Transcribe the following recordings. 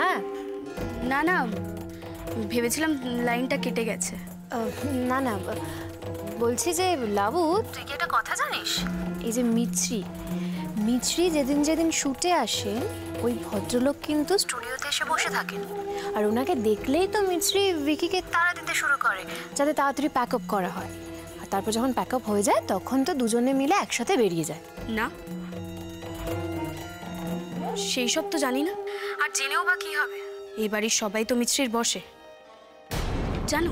হ্যাঁ। না না, ভেবেছিলাম লাইনটা কেটে গেছে। না না, বলছি যে লাবু, তুই কি একটা কথা জানিস? এই যে মিছরি যেদিন যেদিন শুটে আসে, ওই ভদ্রলোক কিন্তু স্টুডিওতে এসে বসে থাকেন। আর ওনাকে দেখলেই তো মিছরি ভিকিকে তাড়া দিতে শুরু করে, যাতে তাড়াতাড়ি প্যাক আপ করা হয়। আর তারপর যখন প্যাক আপ হয়ে যায়, তখন তো দুজনে মিলে একসাথে বেরিয়ে যায়। না, সেই সব তো জানি না। আর জেনেও বা কি হবে? এই বাড়ির সবাই তো মিছরির বসে। জানো,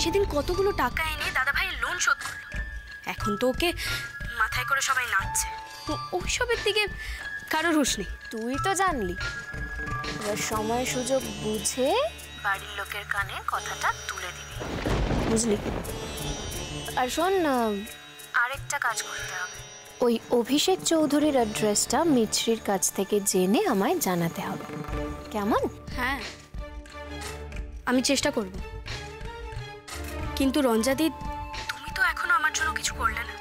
সেদিন কতগুলো টাকা এনে দাদা ভাইয়ের লোন শোধ করলো। এখন তো ওকে মাথায় করে সবাই নাচছে। ওইসবের দিকে কারোর হুঁশ নেই। তুই তো জানলি, এবার সময় সুযোগ বুঝে বাড়ির লোকের কানে কথাটা তুলে দিবি, বুঝলি? আর শোন, আরেকটা কাজ করতে হবে। ওই অভিষেক চৌধুরীর অ্যাড্রেসটা মিছরির কাছ থেকে জেনে আমায় জানাতে হবে, কেমন? হ্যাঁ, আমি চেষ্টা করব। কিন্তু রঞ্জাদি, তুমি তো এখনো আমার জন্য কিছু করলে না।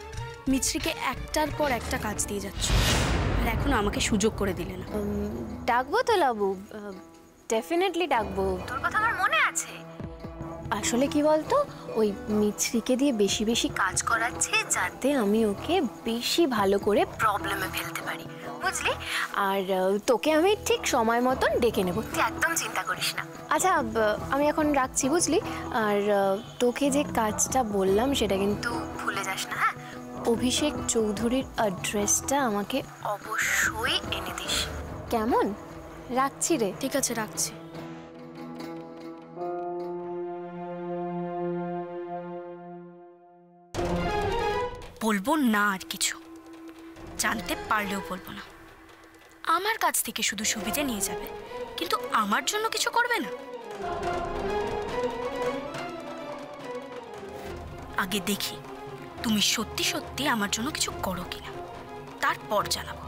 মিছরিকে একটার পর একটা কাজ দিয়ে যাচ্ছ, আর এখনো আমাকে সুযোগ করে দিলে না। ডাকবো তো লাবু, ডেফিনেটলি ডাকবো। তোর কথা আমার মনে আছে। আসলে কি বলতো, ওই মিছরিকে দিয়ে বেশি বেশি কাজ করাচ্ছে, যাতে আমি ওকে বেশি ভালো করে প্রবলেমে ফেলতে পারি, বুঝলি? আর তোকে আমি ঠিক সময় মতন ডেকে নেবো, তুই একদম চিন্তা করিস না। আচ্ছা, আমি এখন রাখছি, বুঝলি? আর তোকে যে কাজটা বললাম সেটা কিন্তু ভুলে যাস না, হ্যাঁ? অভিষেক চৌধুরীর অ্যাড্রেসটা আমাকে অবশ্যই এনে দিস, কেমন? রাখছি রে। ঠিক আছে, রাখছি। বলবো না আর কিছু, জানতে পারলেও বলবো না। আমার কাছ থেকে শুধু সুবিধা নিয়ে যাবে, কিন্তু আমার জন্য কিছু করবে না। আগে দেখি তুমি সত্যি সত্যি আমার জন্য কিছু করো কিনা, তারপর জানাবো।